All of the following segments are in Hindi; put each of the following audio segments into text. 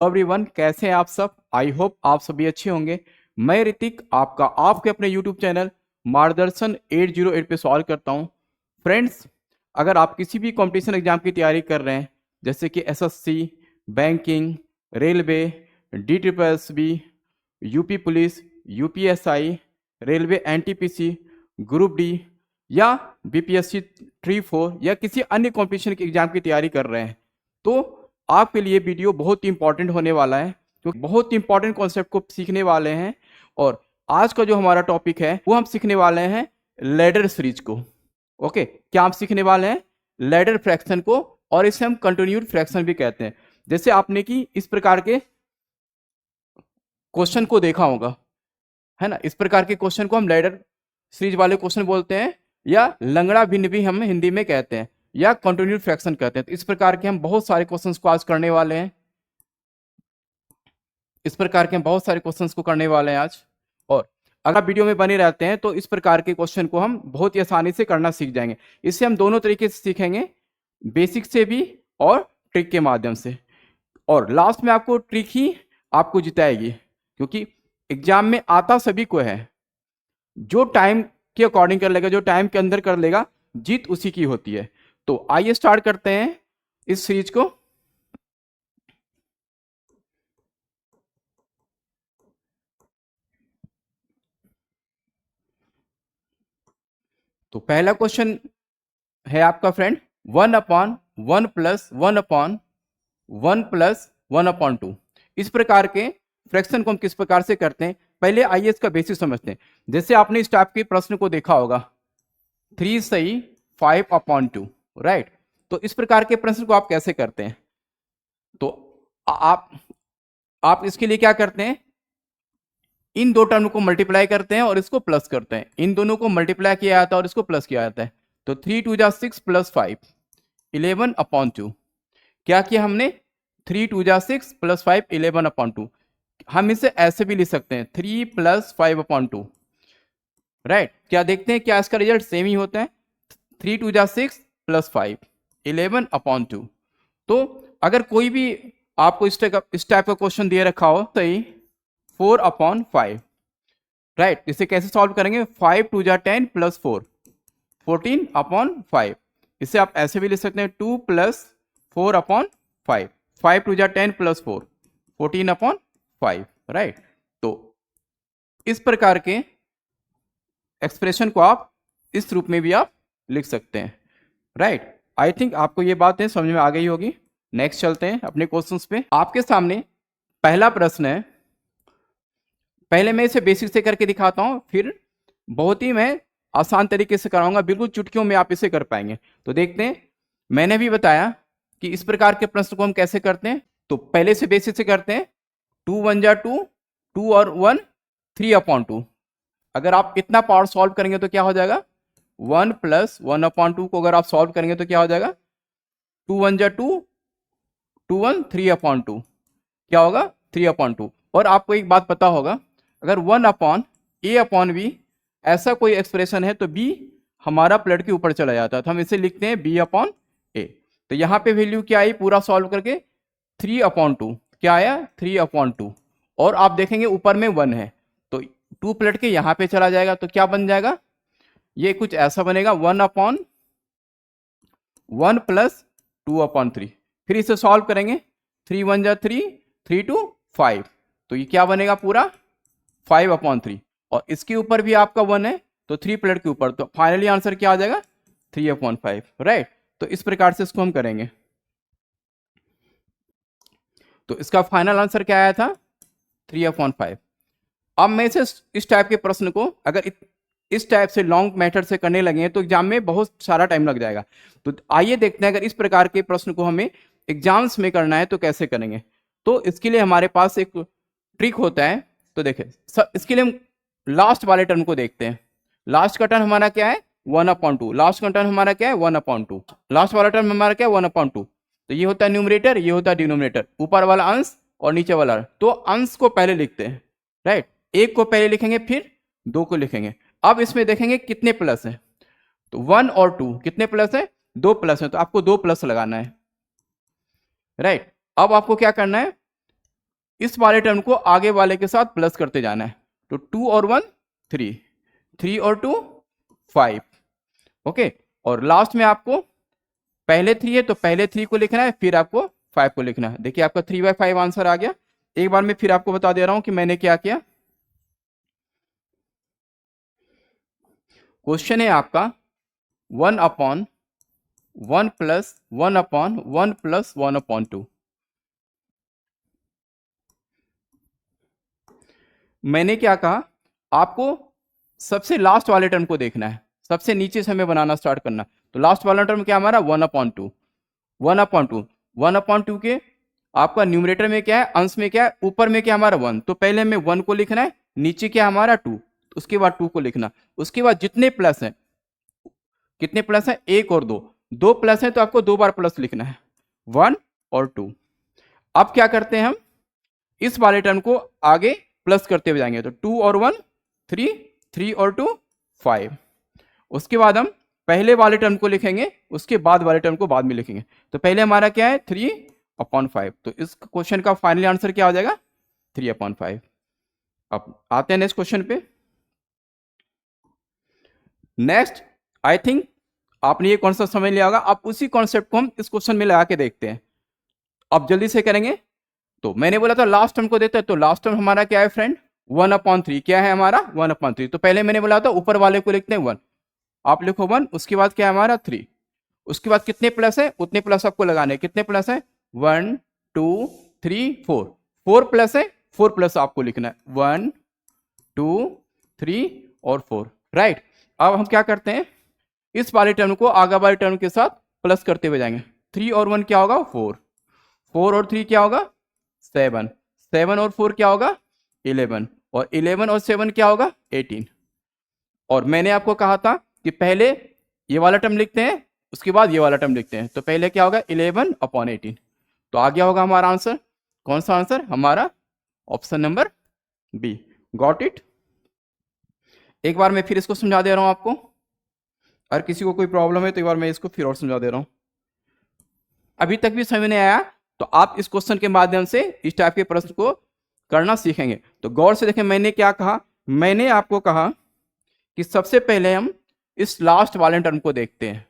एवरीवन, कैसे हैं आप सब। आई होप आप सभी अच्छे होंगे। मैं ऋतिक आपका आपके अपने यूट्यूब चैनल मार्गदर्शन 808 पे सवाल करता हूं। फ्रेंड्स, अगर आप किसी भी कंपटीशन एग्जाम की तैयारी कर रहे हैं जैसे कि SSC, banking, railway, DSSB, UP police, UPSI, railway NTPC, group D या बीपीएससी 3-4 या किसी अन्य कंपटीशन के एग्जाम की तैयारी कर रहे हैं तो आपके लिए वीडियो बहुत ही इंपॉर्टेंट होने वाला है, क्योंकि बहुत ही इंपॉर्टेंट कॉन्सेप्ट को सीखने वाले हैं। और आज का जो हमारा टॉपिक है वो हम सीखने वाले हैं लैडर सीरीज को। ओके, क्या हम सीखने वाले हैं? लैडर फ्रैक्शन को, और इसे हम कंटिन्यूड फ्रैक्शन भी कहते हैं। जैसे आपने कि इस प्रकार के क्वेश्चन को देखा होगा, है ना। इस प्रकार के क्वेश्चन को हम लैडर सीरीज वाले क्वेश्चन बोलते हैं, या लंगड़ा भिन्न भी हम हिंदी में कहते हैं, या कंटिन्यूड फ्रैक्शन कहते हैं। तो इस प्रकार के हम बहुत सारे क्वेश्चंस को आज करने वाले हैं। इस प्रकार के हम बहुत सारे क्वेश्चंस को करने वाले हैं आज। और अगर आप वीडियो में बने रहते हैं तो इस प्रकार के क्वेश्चन को हम बहुत ही आसानी से करना सीख जाएंगे। इससे हम दोनों तरीके से सीखेंगे, बेसिक से भी और ट्रिक के माध्यम से। और लास्ट में आपको ट्रिक ही आपको जिताएगी, क्योंकि एग्जाम में आता सभी को है। जो टाइम के अकॉर्डिंग कर लेगा, जो टाइम के अंदर कर लेगा, जीत उसी की होती है। तो आइए स्टार्ट करते हैं इस सीरीज को। तो पहला क्वेश्चन है आपका फ्रेंड 1/1 प्लस 1/1 प्लस 1/2। इस प्रकार के फ्रैक्शन को हम किस प्रकार से करते हैं, पहले आइए इसका बेसिक समझते हैं। जैसे आपने इस टाइप के प्रश्न को देखा होगा 3 सही 5/2, राइट। तो इस प्रकार के प्रश्न को आप कैसे करते हैं? तो आप इसके लिए क्या करते हैं, इन दो टर्म को मल्टीप्लाई करते हैं और इसको प्लस करते हैं। इन दोनों को मल्टीप्लाई किया जाता है और इसको प्लस किया जाता है। तो 3 2 जा 6 प्लस 5 11/2। क्या किया हमने? 3 2 जा 6 प्लस 5 11/2। हम इसे ऐसे भी लिख सकते हैं 3 प्लस 5/2, राइट। क्या देखते हैं, क्या इसका रिजल्ट सेम ही होता है? 3 2 जा 6 प्लस 5 11/2। तो अगर कोई भी आपको इस टाइप का क्वेश्चन दिए रखा हो, सही 4/5, राइट। इसे कैसे सॉल्व करेंगे? 5 2 जा 10 प्लस 4 14/5। इसे आप ऐसे भी लिख सकते हैं 2 प्लस 4/5 5 2 जा 10 प्लस 4 14/5, राइट। तो इस प्रकार के एक्सप्रेशन को आप इस रूप में भी आप लिख सकते हैं, राइट। आई थिंक आपको ये बातें समझ में आ गई होगी। नेक्स्ट चलते हैं अपने क्वेश्चंस पे। आपके सामने पहला प्रश्न है। पहले मैं इसे बेसिक से करके दिखाता हूं, फिर बहुत ही मैं आसान तरीके से कराऊंगा, बिल्कुल चुटकियों में आप इसे कर पाएंगे। तो देखते हैं, मैंने भी बताया कि इस प्रकार के प्रश्न को हम कैसे करते हैं। तो पहले से बेसिक से करते हैं। 2 1 जा 2, 2 और 1 3/2। अगर आप इतना पार्ट सॉल्व करेंगे तो क्या हो जाएगा? 1 प्लस 1/2 को अगर आप सॉल्व करेंगे तो क्या हो जाएगा? 2 1 जा 2, 2 1 3/2। क्या होगा? 3/2। और आपको एक बात पता होगा, अगर 1/a/b ऐसा कोई एक्सप्रेशन है तो b हमारा प्लेट के ऊपर चला जाता है, तो हम इसे लिखते हैं b/a। तो यहां पे वैल्यू क्या आई पूरा सॉल्व करके? 3/2। क्या आया? 3/2। और आप देखेंगे ऊपर में 1 है, तो 2 प्लेट के यहां पे चला जाएगा, तो क्या बन जाएगा? ये कुछ ऐसा बनेगा 1/1 प्लस 2/3। फिर इसे सॉल्व करेंगे, 3 1 जा 3, 3 2 5। तो ये क्या बनेगा? पूरा 5/3। और इसके ऊपर भी आपका 1 है, तो 3 प्लेट के ऊपर, तो फाइनली आंसर क्या आ जाएगा? 3/5, राइट। तो इस प्रकार से इसको हम करेंगे। तो इसका फाइनल आंसर क्या आया था? 3/5। अब मैं इस टाइप के प्रश्न को अगर इस टाइप से लॉन्ग मेथड से करने लगे तो एग्जाम में बहुत सारा टाइम लग जाएगा। तो आइए देखते हैं, अगर इस प्रकार के प्रश्न को हमें एग्जाम्स में करना है तो कैसे करेंगे। तो इसके लिए हमारे पास एक ट्रिक होता है। तो देखिए, इसके लिए हम लास्ट वाले टर्म को देखते हैं। लास्ट का टर्म हमारा क्या है? 1/2। लास्ट का टर्म हमारा क्या है? 1/2। लास्ट वाला टर्म हमारा क्या है? 1/2। तो ये होता है न्यूमरेटर, ये होता है डिनोमिनेटर, ऊपर वाला अंश और नीचे वाला। तो अंश को पहले लिखते हैं, राइट। एक को पहले लिखेंगे, फिर 2 को लिखेंगे। अब इसमें देखेंगे कितने प्लस है। तो 1 और 2 कितने प्लस है? 2 प्लस है, तो आपको 2 प्लस लगाना है, राइट। अब आपको क्या करना है? इस वाले टर्म को आगे वाले के साथ प्लस करते जाना है। तो 2 और 1 3, 3 और 2 5, ओके। और लास्ट में आपको पहले 3 है तो पहले 3 को लिखना है, फिर आपको 5 को लिखना है। देखिए आपका 3/5 आंसर आ गया। एक बार मैं फिर आपको बता दे रहा हूं कि मैंने क्या किया। क्वेश्चन है आपका 1/1 प्लस 1/1 प्लस 1/2। मैंने क्या कहा, आपको सबसे लास्ट वाले टर्म को देखना है, सबसे नीचे से हमें बनाना स्टार्ट करना। तो लास्ट वाला टर्म क्या हमारा 1/2, 1/2, 1/2 के आपका न्यूमरेटर में क्या है, अंश में क्या है, ऊपर में क्या हमारा 1। तो पहले हमें 1 को लिखना है, नीचे क्या हमारा 2, उसके बाद 2 को लिखना। उसके बाद जितने प्लस हैं, कितने प्लस हैं, 1 और 2, 2 प्लस हैं तो आपको 2 बार प्लस लिखना है, 1 और 2। अब क्या करते हैं हम, इस वाले टर्म को आगे प्लस करते हुए जाएंगे। तो 2 और 1 3, 3 और 2 5। उसके बाद हम पहले वाले टर्म को लिखेंगे, उसके बाद वाले टर्म को बाद में लिखेंगे। तो पहले हमारा क्या है 3/5। तो इस क्वेश्चन का फाइनल आंसर क्या हो जाएगा 3/5। अब आते हैं नेक्स्ट क्वेश्चन पे। नेक्स्ट आई थिंक आपने ये कॉन्सेप्ट समझ लिया होगा। अब उसी कॉन्सेप्ट को हम इस क्वेश्चन में लगा के देखते हैं। अब जल्दी से करेंगे। तो मैंने बोला था लास्ट टर्म को देते हैं, तो लास्ट टर्म हमारा क्या है फ्रेंड 1/3। क्या है हमारा 1/3। तो पहले मैंने बोला था ऊपर वाले को लिखते हैं 1, आप लिखो 1। उसके बाद क्या है हमारा 3। उसके बाद कितने प्लस है, उतने प्लस आपको लगाने। कितने प्लस है 1 2 3 4, 4 प्लस है, 4 प्लस आपको लिखना है 1 2 3 और 4, राइट। अब हम क्या करते हैं, इस वाले टर्म को आगे वाले टर्म के साथ प्लस करते हुए जाएंगे। 3 और 1 क्या होगा 4, 4 और 3 क्या होगा 7, 7 और 4 क्या होगा 11, और 11 और 7 क्या होगा 18। और मैंने आपको कहा था कि पहले ये वाला टर्म लिखते हैं, उसके बाद ये वाला टर्म लिखते हैं। तो पहले क्या होगा 11/18। तो आ गया होगा हमारा आंसर। कौन सा आंसर हमारा, option number B. Got it. एक बार मैं फिर इसको समझा दे रहा हूं आपको, अगर किसी को कोई प्रॉब्लम है तो एक बार मैं इसको फिर और समझा दे रहा हूं। अभी तक भी समझ नहीं आया तो आप इस क्वेश्चन के माध्यम से इस टाइप के प्रश्न को करना सीखेंगे। तो गौर से देखें, मैंने क्या कहा, मैंने आपको कहा कि सबसे पहले हम इस लास्ट वाले टर्म को देखते हैं।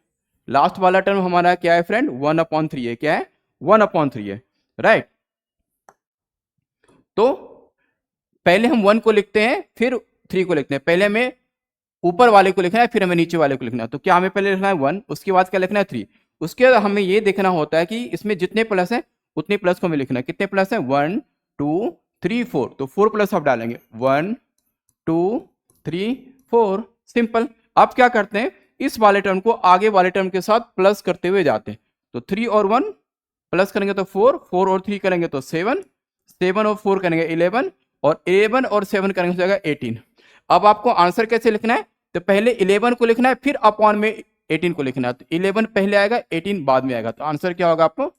लास्ट वाला टर्म हमारा क्या है फ्रेंड 1/3 है। क्या है 1/3 है, राइट। तो पहले हम 1 को लिखते हैं, फिर 3 को लिखते हैं। पहले हमें ऊपर वाले को लिखना है, फिर हमें नीचे वाले को लिखना है। तो क्या हमें पहले लिखना है 1, उसके बाद क्या लिखना है 3। उसके बाद हमें ये देखना होता है कि इसमें जितने प्लस है उतने प्लस को हमें लिखना है। कितने प्लस है 1 2 3 4, तो 4 प्लस आप डालेंगे 1 2 3 4, सिंपल। अब क्या करते हैं, इस वाले टर्म को आगे वाले टर्म के साथ प्लस करते हुए जाते हैं। तो 3 और 1 प्लस करेंगे तो 4, 4 और 3 करेंगे तो 7, 7 और 4 करेंगे 11, और 11 और 7 करेंगे तो जाएगा 18। अब आपको आंसर कैसे लिखना है, तो पहले 11 को लिखना है, फिर अपॉन में 18 को लिखना है। तो 11 पहले आएगा, 18 बाद में आएगा। तो आंसर क्या होगा आपको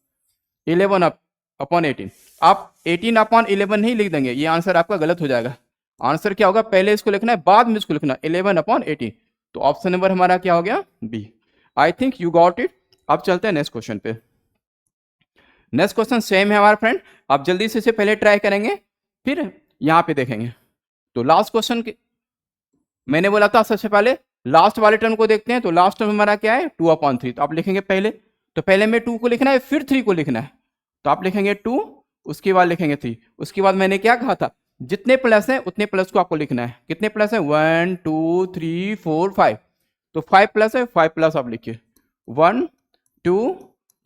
11/18। आप 18/11 नहीं लिख देंगे, ये आंसर आपका गलत हो जाएगा। आंसर क्या होगा, पहले इसको लिखना है, बाद में इसको लिखना है 11/18। तो ऑप्शन नंबर हमारा क्या हो गया B. I think you got it. अब चलते हैं नेक्स्ट क्वेश्चन पे। नेक्स्ट क्वेश्चन सेम है हमारा फ्रेंड। आप जल्दी से इसे पहले ट्राई करेंगे, फिर यहां पे देखेंगे। तो लास्ट क्वेश्चन मैंने बोला था सबसे पहले लास्ट वाले टर्म को देखते हैं। तो लास्ट टर्म हमारा क्या है 2/3। तो आप लिखेंगे पहले, तो पहले में 2 को लिखना है, फिर 3 को लिखना है। तो आप लिखेंगे 2, उसके बाद लिखेंगे 3। उसके बाद मैंने क्या कहा था, जितने प्लस हैं उतने प्लस को आपको लिखना है। कितने प्लस है 1 2 3 4 5। तो 5 प्लस है, 5 प्लस आप लिखिए 1 2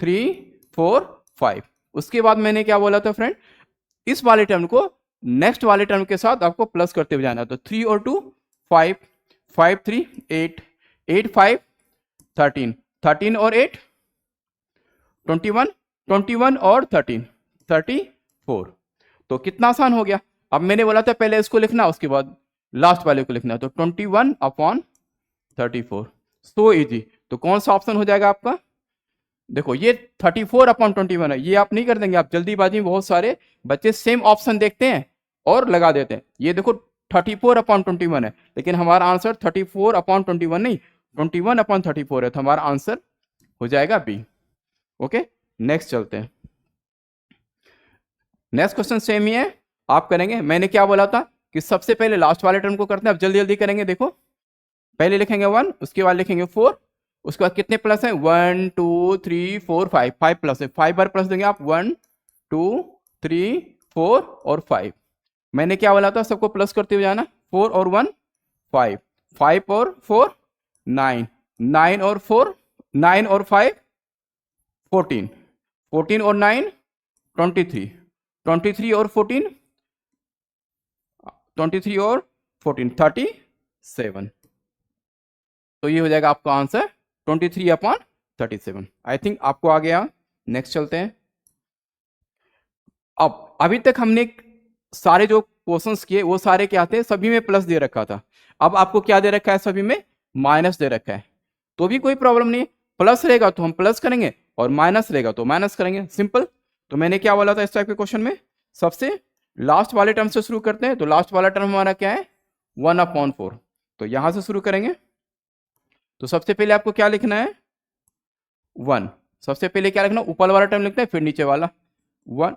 3 4 5। उसके बाद मैंने क्या बोला था फ्रेंड, इस वाले टर्म को नेक्स्ट वाले टर्म के साथ आपको प्लस करते हुए जाना है। तो 3 और 2 5, 5 3 8, 8 5 13, 13 और 8 21, 21 और 13 34। तो कितना आसान हो गया। अब मैंने बोला था पहले इसको लिखना, उसके बाद लास्ट वाले को लिखना। तो 21/34, सो इजी। तो कौन सा ऑप्शन हो जाएगा आपका, देखो ये 34/21 है। ये आप नहीं कर देंगे, आप जल्दीबाजी में बहुत सारे बच्चे सेम ऑप्शन देखते हैं और लगा देते हैं। ये देखो 34/21 है, लेकिन हमारा आंसर 34/21 नहीं 21/34 है। तो हमारा आंसर हो जाएगा बी। ओके, नेक्स्ट चलते हैं। नेक्स्ट क्वेश्चन सेम ही है, आप करेंगे। मैंने क्या बोला था कि सबसे पहले लास्ट वाले टर्म को करते हैं। अब जल्दी जल्दी करेंगे। देखो, पहले लिखेंगे 1, उसके बाद लिखेंगे 4, उसके बाद कितने प्लस है 1 2 3 4 5, 5 प्लस है, 5 बार प्लस देंगे आप 1 2 3 4 और 5। मैंने क्या बोला था, सबको प्लस करते हुए जाना, 4 और 1 5, 5 और 4 9, 9 और 4 9 और 5 14, 14 और 9 23, 23 और 14 23 और 14 37। तो ये हो जाएगा आपका आंसर 23/37। आई थिंक आपको आ गया। नेक्स्ट चलते हैं। अब अभी तक हमने सारे जो क्वेश्चंस किए वो सारे क्या थे, सभी में प्लस दे रखा था। अब आपको क्या दे रखा है, सभी में माइनस दे रखा है, तो भी कोई प्रॉब्लम नहीं है। प्लस रहेगा तो हम प्लस करेंगे और माइनस रहेगा तो माइनस करेंगे, सिंपल। तो मैंने क्या बोला था इस टाइप के क्वेश्चन में, सबसे लास्ट वाले टर्म से शुरू करते हैं। तो लास्ट वाला टर्म हमारा क्या है 1/4। तो यहां से शुरू करेंगे। तो सबसे पहले आपको क्या लिखना है 1। सबसे पहले क्या लिखना, ऊपर वाला टर्म लिखना है, फिर नीचे वाला 1।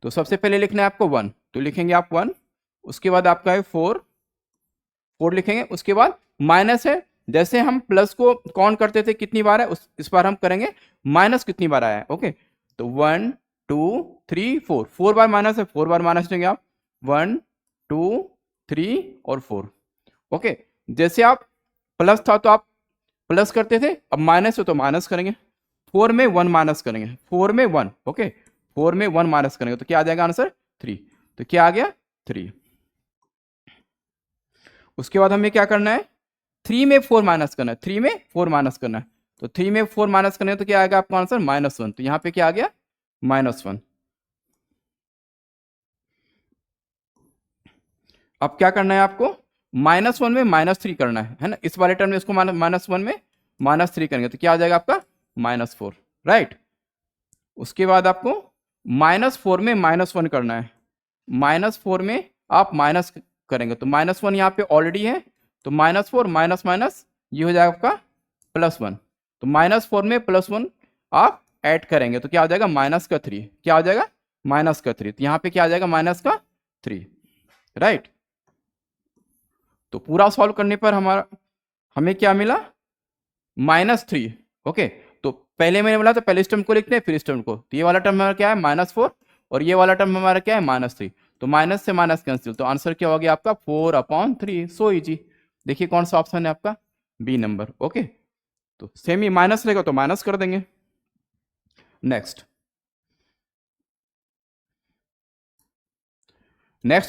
तो सबसे पहले लिखना है आपको 1, तो लिखेंगे आप 1। उसके बाद आपका है 4, 4 लिखेंगे। उसके बाद माइनस है, जैसे हम प्लस को काउंट करते थे कितनी बार है, इस बार हम करेंगे माइनस कितनी बार आया है। ओके, तो 1 2 3 4, 4 बार माइनस है, 4 बार माइनस देंगे आप 1 2 3 और 4। ओके, जैसे आप प्लस था तो आप प्लस करते थे, अब माइनस है तो माइनस करेंगे, 4 में 1 माइनस करेंगे, 4 में 1। ओके, 4 में 1 माइनस करेंगे तो क्या आ जाएगा आंसर 3। तो क्या आ गया 3। उसके बाद हमें क्या करना है, 3 में 4 माइनस करना है, 3 में 4 माइनस करना है। तो 3 में 4 माइनस करने तो क्या आएगा आपका आंसर -1। तो यहाँ पे क्या आ गया -1। अब क्या करना है आपको, -1 में -3 करना है ना। इस वाले टर्म में इसको -1 में -3 करेंगे तो क्या आ जाएगा आपका -4, राइट। उसके बाद आपको -4 में -1 करना है, -4 में आप माइनस करेंगे तो -1 यहाँ पे ऑलरेडी है, तो -4 माइनस माइनस ये हो जाएगा आपका +1। तो -4 में +1 आप ऐड करेंगे तो क्या हो जाएगा -3। क्या हो जाएगा -3। तो यहाँ पे क्या आ जाएगा -3, राइट। तो पूरा सॉल्व करने पर हमें क्या मिला -3। ओके, तो पहले मैंने बोला था पहले इस टर्म को लिखते हैं फिर इस टर्म को। तो ये वाला टर्म हमारा क्या है -4 और ये वाला टर्म हमारा क्या है -3। तो माइनस से माइनस कैंसिल, तो आंसर क्या हो गया आपका 4/3। So easy. देखिए कौन सा ऑप्शन है आपका, बी नंबर। ओके, तो सेम ही माइनस रहेगा तो माइनस कर देंगे। नेक्स्ट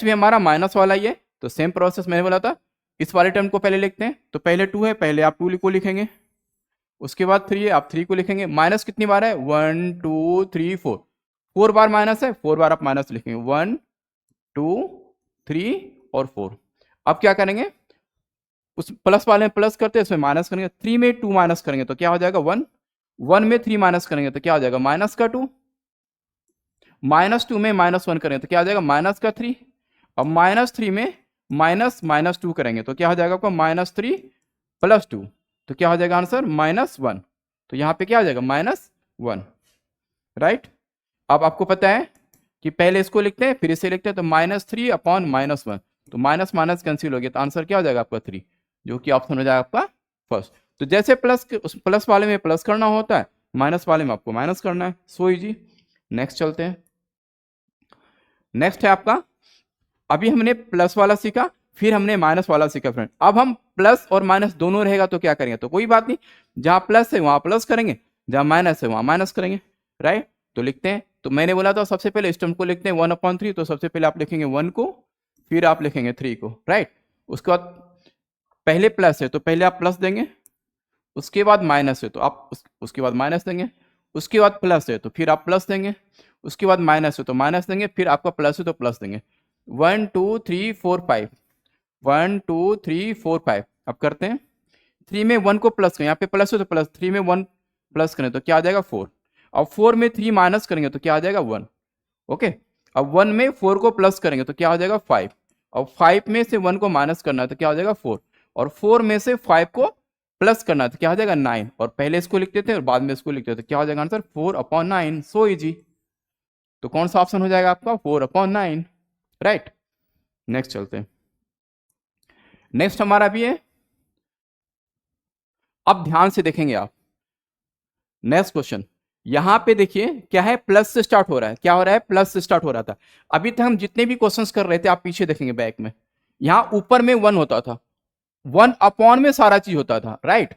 भी हमारा माइनस वाला ही है, तो सेम प्रोसेस मैंने बोला था। इस वाले टर्म को पहले लिखते हैं, तो पहले 2 है, पहले आप 2 को लिखेंगे। उसके बाद 3 है, आप 3 को लिखेंगे। माइनस कितनी बार है 1 2 3 4, 4 बार माइनस है, 4 बार आप माइनस लिखेंगे 1 2 3 और 4। अब क्या करेंगे, उस प्लस वाले में प्लस करते हैं, इसमें माइनस करेंगे। 3 में 2 माइनस करेंगे तो क्या हो जाएगा 1, 1 में 3 माइनस करेंगे तो क्या हो जाएगा -2, -2 में -1 करेंगे तो क्या हो जाएगा -3। अब -3 में -2 करेंगे तो क्या हो जाएगा आपका -3 + 2, तो क्या हो जाएगा आंसर -1। तो यहाँ पे क्या हो जाएगा -1, राइट। अब आपको पता है कि पहले इसको लिखते हैं फिर इसे लिखते हैं, तो -3/-1, तो माइनस माइनस कैंसिल हो गया, तो आंसर क्या हो जाएगा आपका 3, जो कि ऑप्शन हो जाएगा आपका फर्स्ट। तो जैसे उस प्लस वाले में प्लस करना होता है, माइनस वाले में आपको माइनस करना है। So easy. नेक्स्ट चलते हैं। नेक्स्ट है आपका, अभी हमने प्लस वाला सीखा, फिर हमने माइनस वाला सीखा फ्रेंड। अब हम प्लस और माइनस दोनों रहेगा तो क्या करेंगे, तो कोई बात नहीं, जहां प्लस है वहां प्लस करेंगे, जहां माइनस है वहां माइनस करेंगे, राइट। तो लिखते हैं, तो मैंने बोला था सबसे पहले इस टर्म को लिखते हैं 1/3, तो सबसे पहले आप लिखेंगे 1 को, फिर आप लिखेंगे 3 को, राइट। उसके बाद पहले प्लस है तो पहले आप प्लस देंगे, उसके बाद माइनस है तो आप उसके बाद माइनस देंगे, उसके बाद प्लस है तो फिर आप प्लस देंगे, उसके बाद माइनस है तो माइनस देंगे, फिर आपका प्लस है तो प्लस देंगे। 1 2 3 4 5, 1 2 3 4 5। अब करते हैं, 3 में 1 को प्लस करें, यहाँ पे प्लस है तो प्लस, 3 में 1 प्लस करें तो क्या आ जाएगा 4। अब 4 में 3 माइनस करेंगे तो क्या आ जाएगा 1। ओके, अब 1 में 4 को प्लस करेंगे तो क्या हो जाएगा 5। अब 5 में से 1 को माइनस करना है तो क्या हो जाएगा 4, और 4 में से 5 को प्लस करना है तो क्या हो जाएगा 9, और पहले इसको लिखते थे और बाद में इसको लिखते थे, क्या हो जाएगा आंसर 4/9। So easy. तो कौन सा ऑप्शन हो जाएगा आपका 4/9, राइट। नेक्स्ट चलते हैं। नेक्स्ट हमारा भी है, अब ध्यान से देखेंगे आप। नेक्स्ट क्वेश्चन, यहां पे देखिए क्या है, प्लस से स्टार्ट हो रहा है। क्या हो रहा है, प्लस से स्टार्ट हो रहा था। अभी तक हम जितने भी क्वेश्चंस कर रहे थे, आप पीछे देखेंगे बैक में, यहां ऊपर में 1 होता था, 1 में सारा चीज होता था, राइट।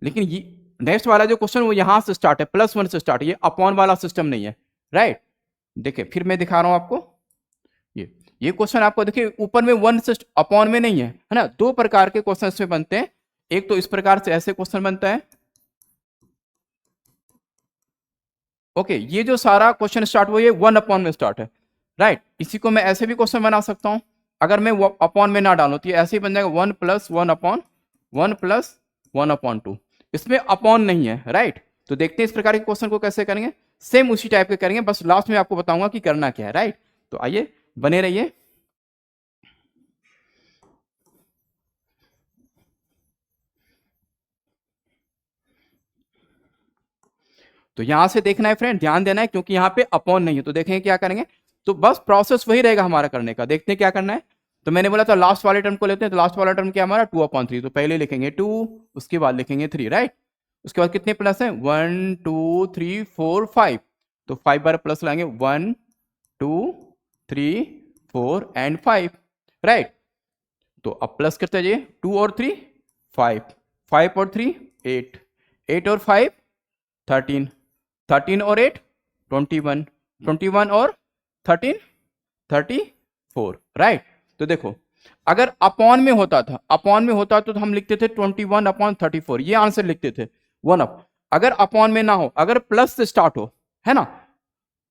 लेकिन ये नेक्स्ट वाला जो क्वेश्चन वो यहां से स्टार्ट है, +1 से स्टार्ट है, ये अपॉन वाला सिस्टम नहीं है, राइट। देखिए फिर मैं दिखा रहा हूं आपको, ये क्वेश्चन आपको देखिए ऊपर में 1 से अपॉन में नहीं है ना। दो प्रकार के क्वेश्चन इसमें बनते हैं, एक तो इस प्रकार से ऐसे क्वेश्चन बनता है, ओके। ये जो सारा क्वेश्चन स्टार्ट हुआ, ये 1 में स्टार्ट है, राइट। इसी को मैं ऐसे भी क्वेश्चन बना सकता हूं, अगर मैं अपॉन में ना डालूं तो ये ऐसे ही बन जाएगा 1+1/1+1/2। इसमें अपॉन नहीं है, राइट। तो देखते हैं इस प्रकार के क्वेश्चन को कैसे करेंगे। सेम उसी टाइप के करेंगे, बस लास्ट में आपको बताऊंगा कि करना क्या है, राइट। तो आइए बने रहिए। तो यहां से देखना है फ्रेंड, ध्यान देना है, क्योंकि यहां पे अपॉन नहीं है। तो देखेंगे क्या करेंगे, तो बस प्रोसेस वही रहेगा हमारा करने का। देखते हैं क्या करना है। तो मैंने बोला था लास्ट वाले टर्म को लेते हैं, तो लास्ट वाला टर्म क्या हमारा 2/3। तो पहले लिखेंगे 2, उसके बाद लिखेंगे 3, राइट। उसके बाद कितने प्लस है, 1 2 3 4 5। तो 5 बार प्लस लाएंगे, 1 2 3 4 एंड 5, राइट। तो अब प्लस करते जाइए, 2 और 3 5, 5 और 3 8, 8 और 5 13, 13 और 8 21, 21 और 13 34, राइट। तो देखो अगर अपॉन में होता था, अपॉन में होता तो हम लिखते थे 21/34, ये आंसर लिखते थे 1 अप। अगर अपॉन में ना हो, अगर प्लस से स्टार्ट हो, है ना,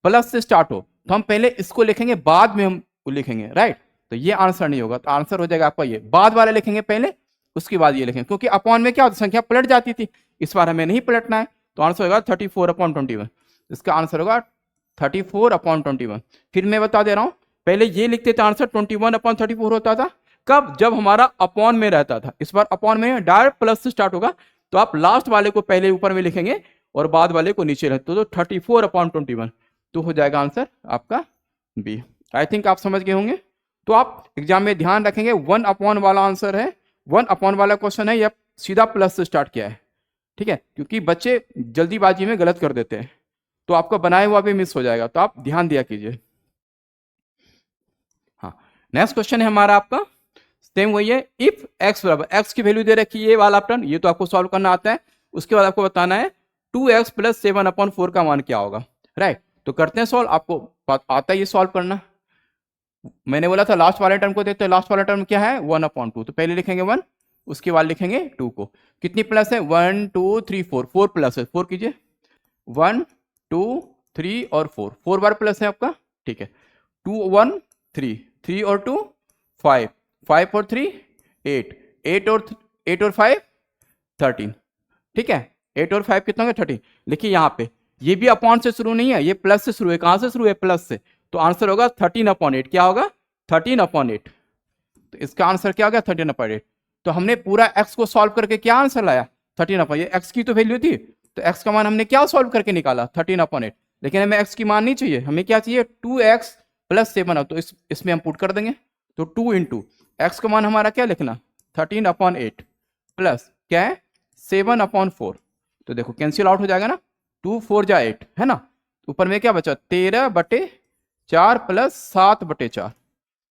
प्लस से स्टार्ट हो, तो हम पहले इसको लिखेंगे, बाद में हम लिखेंगे, राइट। तो ये आंसर नहीं होगा, तो आंसर हो जाएगा आपका ये, बाद वाले लिखेंगे पहले, उसके बाद ये लिखेंगे, क्योंकि अपॉन में क्या होता, संख्या पलट जाती थी। इस बार हमें नहीं पलटना है, तो आंसर होगा 34/21। इसका आंसर होगा 34/21। फिर मैं बता दे रहा हूं, पहले ये लिखते थे आंसर 21/34 होता था, कब, जब हमारा अपॉन में रहता था। इस बार अपॉन में डायरेक्ट प्लस से स्टार्ट होगा, तो आप लास्ट वाले को पहले ऊपर में लिखेंगे और बाद वाले को नीचे रखते, तो 34/21। तो हो जाएगा आंसर आपका बी। आई थिंक आप समझ गए होंगे। तो आप एग्जाम में ध्यान रखेंगे, 1 वाला आंसर है, 1 वाला क्वेश्चन है, या सीधा प्लस से स्टार्ट किया है, ठीक है, क्योंकि बच्चे जल्दीबाजी में गलत कर देते हैं, तो आपका बनाया हुआ भी मिस हो जाएगा, तो आप ध्यान दिया कीजिए। हाँ, नेक्स्ट क्वेश्चन है हमारा आपका, सेम वही है, इफ x बराबर, x की वैल्यू दे रखी है, ये वाला टर्म, ये तो आपको सॉल्व करना आता है। उसके बाद आपको बताना है 2x + 7/4 का मान क्या होगा, राइट। तो करते हैं सॉल्व, आपको आता है ये सॉल्व करना। मैंने बोला था लास्ट वाले टर्म को देखते हैं, लास्ट वाला टर्म क्या है 1/2। तो पहले लिखेंगे 1, उसके बाद लिखेंगे 2 को। कितनी प्लस है, 1 2 3 4, 4 प्लस है, 4 कीजिए, 1 2 3 और 4, 4 बार प्लस है आपका, ठीक है। 2 1 3, 3 और 2 5, 5 और 3 8, 8 और 5 13, ठीक है। 8 और 5 कितना हो गया 13। देखिए यहाँ पे ये भी अपॉन से शुरू नहीं है, ये प्लस से शुरू है। कहां से शुरू है, प्लस से। तो आंसर होगा 13/8। क्या होगा, 13/8। तो इसका आंसर क्या हो गया 13/8। तो हमने पूरा एक्स को सॉल्व करके क्या आंसर लाया 13/8। एक्स की तो वैल्यू थी, तो एक्स का मान हमने क्या सॉल्व करके निकाला 13/8। लेकिन हमें एक्स की मान नहीं चाहिए, हमें क्या चाहिए 2x + 7। तो इसमें हम पुट कर देंगे, तो 2 × एक्स का मान हमारा क्या लिखना 13/8 प्लस क्या है 7/4। तो देखो कैंसिल आउट हो जाएगा ना, 2 4 जा 8, है ना। ऊपर में क्या बचा 13/4 प्लस 7/4।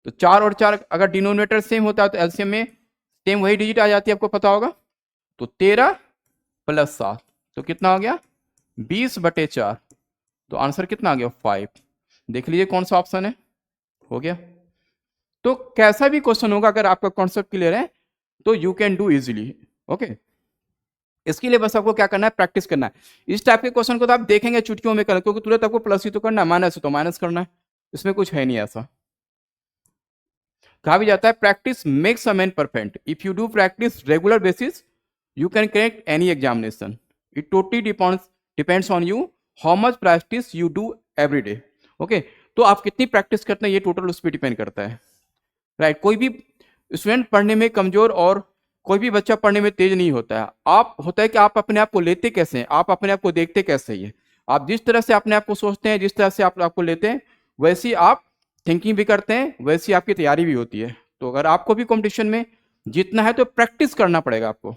तो 4 और 4 अगर डिनोमिनेटर सेम होता है तो एलसीएम में सेम वही डिजिट आ जाती है, आपको पता होगा। तो 13 + 7 तो कितना हो गया 20/4। तो आंसर कितना आ गया 5। देख लीजिए कौन सा ऑप्शन है, हो गया। तो कैसा भी क्वेश्चन होगा, अगर आपका कॉन्सेप्ट क्लियर है तो you can do easily, okay. इसके लिए बस आपको क्या करना है, प्रैक्टिस करना है। इस टाइप के क्वेश्चन को तो आप देखेंगे चुटकियों में करना, क्योंकि तुरंत आपको प्लस ही तो करना है, माइनस ही तो माइनस करना है, इसमें कुछ है नहीं ऐसा। कहा भी जाता है practice makes a man perfect. If you do practice regular basis you can crack any examination. It totally depends on you how much practice you do every day, okay. तो आप कितनी प्रैक्टिस करते हैं ये टोटल उस पर डिपेंड करता है, राइट। कोई भी स्टूडेंट पढ़ने में कमजोर और कोई भी बच्चा पढ़ने में तेज नहीं होता है। आप होता है कि आप अपने आप को लेते कैसे हैं, आप अपने आप को देखते कैसे हैं। आप जिस तरह से अपने आप को सोचते हैं, जिस तरह से आप आपको लेते हैं, वैसी आप थिंकिंग भी करते हैं, वैसी आपकी तैयारी भी होती है। तो अगर आपको भी कंपटीशन में जीतना है तो प्रैक्टिस करना पड़ेगा आपको।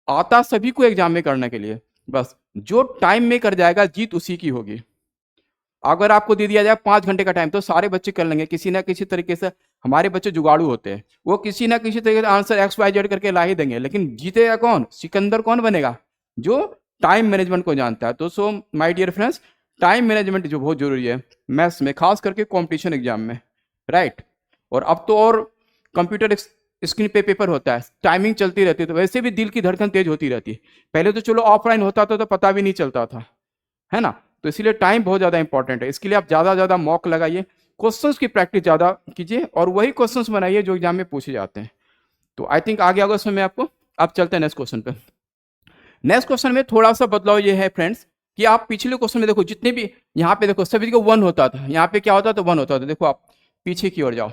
आता सभी को एग्जाम में करने के लिए, बस जो टाइम में कर जाएगा जीत उसी की होगी। अगर आपको दे दिया जाए 5 घंटे का टाइम तो सारे बच्चे कर लेंगे किसी ना किसी तरीके से। हमारे बच्चे जुगाड़ू होते हैं, वो किसी ना किसी तरीके से आंसर XYZ करके ला ही देंगे, लेकिन जीतेगा कौन, सिकंदर कौन बनेगा, जो टाइम मैनेजमेंट को जानता है। तो so my dear friends, time management जो बहुत जरूरी है मैथ्स में, खास करके कॉम्पिटिशन एग्जाम में, राइट। और अब तो और कंप्यूटर स्क्रीन पे पेपर होता है, टाइमिंग चलती रहती है, तो वैसे भी दिल की धड़कन तेज होती रहती है। पहले तो चलो ऑफलाइन होता था तो पता भी नहीं चलता था, है ना। तो इसीलिए टाइम बहुत ज़्यादा इंपॉर्टेंट है। इसके लिए आप ज़्यादा ज़्यादा मॉक लगाइए, क्वेश्चंस की प्रैक्टिस ज़्यादा कीजिए और वही क्वेश्चंस बनाइए जो एग्जाम में पूछे जाते हैं। तो आई थिंक आगे होगा उसमें आपको। आप चलते हैं नेक्स्ट क्वेश्चन पे। नेक्स्ट क्वेश्चन में थोड़ा सा बदलाव ये है फ्रेंड्स कि आप पिछले क्वेश्चन में देखो, जितने भी यहाँ पे देखो सभी को 1 होता था, यहाँ पे क्या होता था, 1 होता था। देखो आप पीछे की ओर जाओ,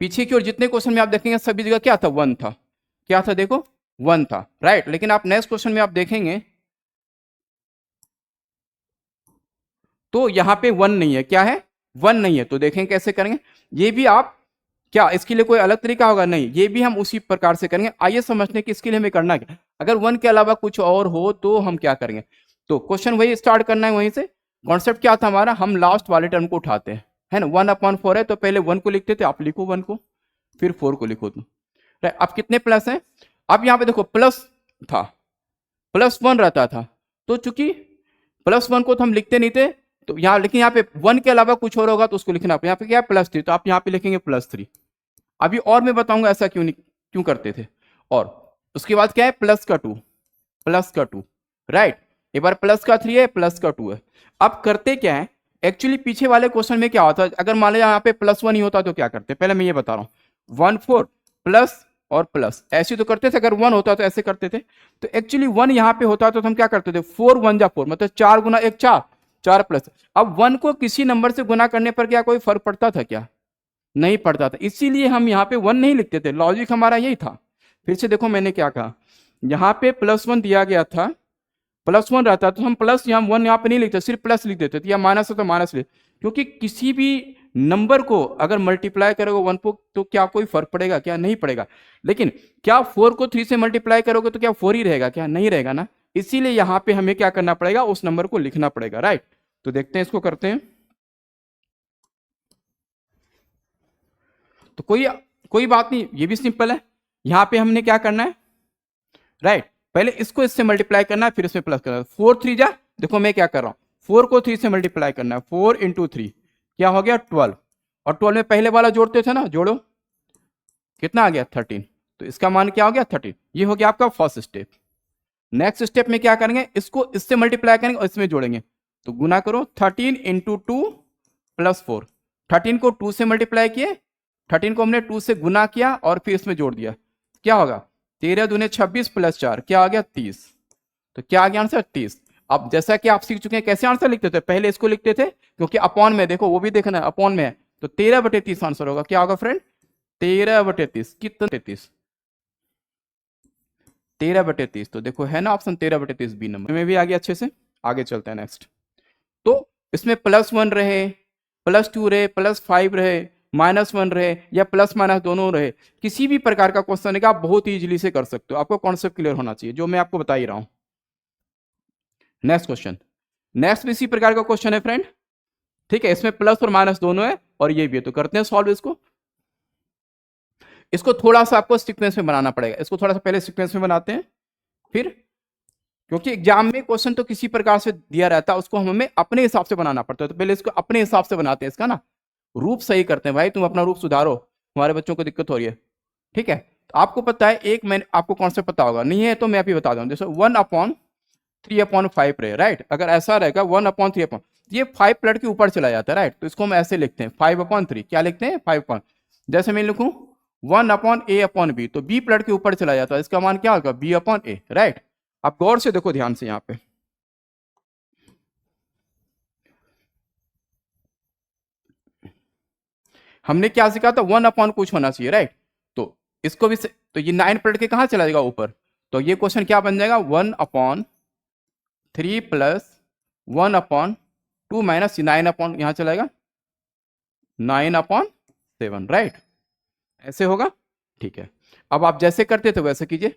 पीछे की ओर जितने क्वेश्चन में आप देखेंगे सभी जगह क्या था, 1 था। क्या था, देखो 1 था, राइट। लेकिन आप नेक्स्ट क्वेश्चन में आप देखेंगे तो यहाँ पे 1 नहीं है। क्या है, 1 नहीं है। तो देखें कैसे करेंगे, ये भी आप, क्या इसके लिए कोई अलग तरीका होगा, नहीं, ये भी हम उसी प्रकार से करेंगे। आइए समझने की इसके लिए हमें करना क्या, अगर 1 के अलावा कुछ और हो तो हम क्या करेंगे। तो क्वेश्चन वही स्टार्ट करना है वहीं से। कॉन्सेप्ट क्या था हमारा, हम लास्ट वाले टर्म को उठाते हैं, है ना। 1/4 है तो पहले 1 को लिखते थे, आप लिखो 1 को, फिर 4 को लिखो। तो अब कितने प्लस हैं, अब यहाँ पे देखो प्लस था, +1 रहता था, तो चूंकि +1 को तो हम लिखते नहीं थे, तो यहाँ, लेकिन यहाँ पे 1 के अलावा कुछ और होगा तो उसको लिखना। यहाँ पे क्या है, +3, तो आप यहाँ पे लिखेंगे +3। अभी और मैं बताऊंगा ऐसा क्यों नहीं, क्यों करते थे। और उसके बाद क्या है, प्लस का 2, राइट। एक बार प्लस का 3 है, प्लस का 2 है। अब करते क्या है, एक्चुअली पीछे वाले क्वेश्चन में क्या होता है, अगर मान लिया यहाँ पे +1 ही होता तो क्या करते, पहले मैं ये बता रहा हूँ। 1 4 प्लस और प्लस ऐसे तो करते थे, अगर 1 होता तो ऐसे करते थे। तो एक्चुअली 1 यहाँ पे होता तो हम क्या करते थे, 4 1 जा 4, मतलब 4 गुना 1 4, 4 प्लस। अब 1 को किसी नंबर से गुना करने पर क्या कोई फर्क पड़ता था क्या, नहीं पड़ता था। इसीलिए हम यहाँ पे 1 नहीं लिखते थे, लॉजिक हमारा यही था। फिर से देखो मैंने क्या कहा, यहाँ पे +1 दिया गया था, +1 रहता तो हम प्लस यहाँ 1 यहाँ पे नहीं लिखते, सिर्फ प्लस लिख देते थे, या माइनस है तो माइनस लिख, क्योंकि किसी भी नंबर को अगर मल्टीप्लाई करोगे 1 को तो क्या कोई फर्क पड़ेगा, क्या नहीं पड़ेगा। लेकिन क्या 4 को 3 से मल्टीप्लाई करोगे तो क्या 4 ही रहेगा, क्या नहीं रहेगा ना। इसीलिए यहाँ पे हमें क्या करना पड़ेगा, उस नंबर को लिखना पड़ेगा, राइट। तो देखते हैं, इसको करते हैं। तो कोई बात नहीं, ये भी सिंपल है। यहाँ पे हमने क्या करना है, राइट, पहले इसको इससे मल्टीप्लाई करना है, फिर इसमें प्लस करना है। 4 3 जा, देखो मैं क्या कर रहा हूँ, 4 को 3 से मल्टीप्लाई करना है, 4 × 3 क्या हो गया, 12। और 12 में पहले वाला जोड़ते थे ना, जोड़ो, कितना आ गया, 13। तो इसका मान क्या हो गया, 13। ये हो गया आपका फर्स्ट स्टेप। नेक्स्ट स्टेप में क्या करेंगे, इसको इससे मल्टीप्लाई करेंगे और इसमें जोड़ेंगे। तो गुना करो, 13 × 2 + 4। 13 को 2 से मल्टीप्लाई किए, 13 को हमने 2 से गुना किया और फिर इसमें जोड़ दिया, क्या होगा, 13 दूने 26 + 4 क्या आ गया, 30। तो क्या आ गया आंसर, 30। अब जैसा कि आप सीख चुके हैं कैसे आंसर लिखते थे, पहले इसको लिखते थे, क्योंकि अपॉन में, देखो वो भी देखना है, अपॉन में है, तो 13/30 आंसर होगा। क्या होगा फ्रेंड, 13/30, कितना, 33, 13/30। तो देखो है ना ऑप्शन 13/30 बी नंबर में भी आ गया अच्छे से। आगे चलते हैं नेक्स्ट। तो इसमें +1 रहे, +2 रहे, +5 रहे, -1 रहे, या प्लस माइनस दोनों रहे, किसी भी प्रकार का क्वेश्चन है आप बहुत इजीली से कर सकते हो। आपको कॉन्सेप्ट क्लियर होना चाहिए, जो मैं आपको बता ही रहा हूं। नेक्स्ट क्वेश्चन, नेक्स्ट भी इसी प्रकार का क्वेश्चन है फ्रेंड, ठीक है। इसमें प्लस और माइनस दोनों है और ये भी है, तो करते हैं सॉल्व इसको। इसको थोड़ा सा आपको सीक्वेंस में बनाना पड़ेगा, इसको थोड़ा सा पहले सीक्वेंस में बनाते हैं, फिर, क्योंकि एग्जाम में क्वेश्चन तो किसी प्रकार से दिया रहता है, उसको हमें अपने हिसाब से बनाना पड़ता है। तो पहले इसको अपने हिसाब से बनाते हैं, इसका ना रूप सही करते हैं। भाई तुम अपना रूप सुधारो, हमारे बच्चों को दिक्कत हो रही है, ठीक है। तो आपको पता है, एक मैंने आपको कॉन्सेप्ट पता होगा, नहीं है तो मैं अभी बता दूं। जैसे 1/3/5 रहे, राइट। अगर ऐसा रहेगा 1/3, ये 5 प्लट के ऊपर चला जाता है, राइट। तो इसको हम ऐसे लिखते हैं 5/3, क्या लिखते हैं, 5, जैसे मैं लिखूं 1/a/b, तो b प्लट के ऊपर चला जाता है, इसका मान क्या होगा, b/a, राइट। आप गौर से देखो ध्यान से, यहाँ पे हमने क्या सीखा था, 1 अपॉन कुछ होना चाहिए, राइट। तो इसको भी तो ये 9 पलट के कहाँ चला जाएगा ऊपर, तो ये क्वेश्चन क्या बन जाएगा 1/3 प्लस 1/2 माइनस 9 यहाँ चलाएगा 9/7, राइट, ऐसे होगा। ठीक है, अब आप जैसे करते थे वैसे कीजिए।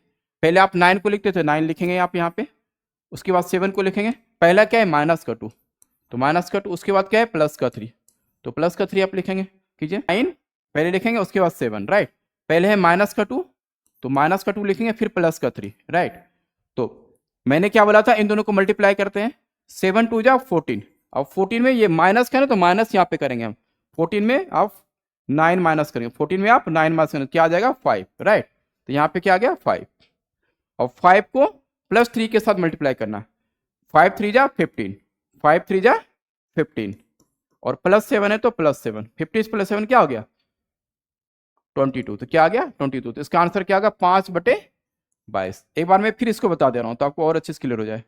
पहले आप 9 को लिखते थे, 9 लिखेंगे आप यहाँ पे, उसके बाद 7 को लिखेंगे। पहला क्या है माइनस का 2, तो माइनस का 2, उसके बाद क्या है प्लस का 3, तो प्लस का 3 आप लिखेंगे। कीजिए 9 पहले लिखेंगे, उसके बाद 7, राइट। पहले है माइनस का 2, तो माइनस का 2 लिखेंगे, फिर प्लस का 3, राइट। तो मैंने क्या बोला था, इन दोनों को मल्टीप्लाई करते हैं, 7 2 जा 14। अब 14 में ये माइनस का ना, तो माइनस यहाँ पे करेंगे हम। 14 में आप 9 माइनस करेंगे, 14 में आप 9 माइनस करेंगे, क्या आ जाएगा 5, राइट। तो यहाँ पे क्या आ गया 5। और 5 को प्लस 3 के साथ मल्टीप्लाई करना, 5 3 जा 15, 5 3 जा 15, और प्लस 7 है तो प्लस 7, 15 प्लस 7 क्या हो गया 22, तो क्या आ गया 22। तो इसका आंसर क्या आ गया 5/22। एक बार मैं फिर इसको बता दे रहा हूं तो आपको और अच्छे से क्लियर हो जाए।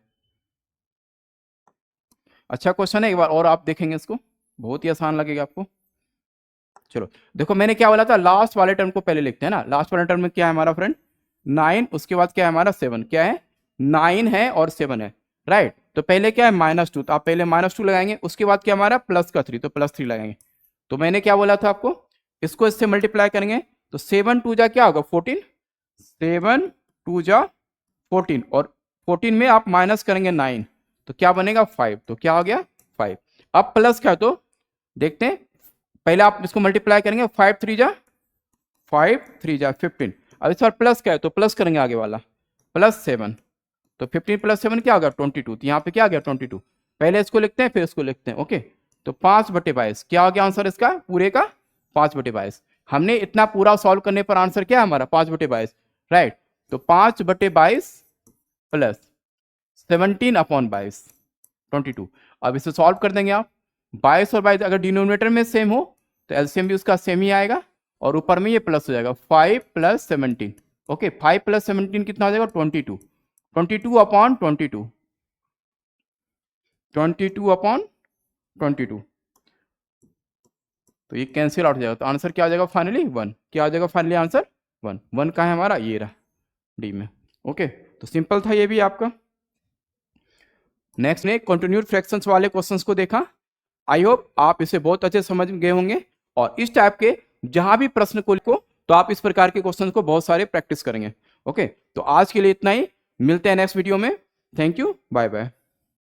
अच्छा क्वेश्चन है, एक बार और आप देखेंगे इसको, बहुत ही आसान लगेगा आपको। चलो देखो, मैंने क्या बोला था, लास्ट वाले टर्म को पहले लिखते हैं ना। लास्ट वाले टर्म में क्या है हमारा फ्रेंड 9, उसके बाद क्या है हमारा 7, क्या है 9 है और 7 है, राइट। तो पहले क्या है -2, तो आप पहले -2 लगाएंगे, उसके बाद क्या हमारा प्लस का 3, तो प्लस 3 लगाएंगे। तो मैंने क्या बोला था आपको, इसको इससे मल्टीप्लाई करेंगे तो 7 2 जा क्या होगा 14, 7 2 जा 14, और 14 में आप माइनस करेंगे 9, तो क्या बनेगा 5, तो क्या हो गया 5। अब प्लस का तो देखते हैं, पहले आप इसको मल्टीप्लाई करेंगे, 5 3 जा 15। अब इस बार प्लस का है तो प्लस करेंगे आगे वाला, प्लस 7, तो 15 प्लस 7 क्या होगा 22, तो यहाँ पे क्या आ गया 22। पहले इसको लिखते हैं फिर इसको लिखते हैं, ओके। तो 5/22 क्या हो गया आंसर इसका पूरे का 5/22। हमने इतना पूरा सॉल्व करने पर आंसर क्या है हमारा 5/22, राइट। तो 5/22 प्लस 17/22 22। अब इसे सॉल्व कर देंगे आप, 22 और 22 अगर डिनोमिनेटर में सेम हो तो एलसीएम भी उसका सेम ही आएगा, और ऊपर में ये प्लस हो जाएगा 5 + 17, ओके। 5 + 17 कितना हो जाएगा 22, 22/22, 22/22, तो ये कैंसिल आउट हो जाएगा। तो आंसर क्या आ जाएगा फाइनली 1, क्या आ जाएगा फाइनली आंसर 1। 1 का है हमारा ये रहा डी में, ओके। तो सिंपल था ये भी आपका। नेक्स्ट ने कंटिन्यूड फ्रैक्शंस वाले क्वेश्चंस को देखा। आई होप आप इसे बहुत अच्छे समझ गए होंगे, और इस टाइप के जहां भी प्रश्न को लिखो तो आप इस प्रकार के क्वेश्चंस को बहुत सारे प्रैक्टिस करेंगे, ओके। तो आज के लिए इतना ही, मिलते हैं नेक्स्ट वीडियो में। Thank you, bye bye.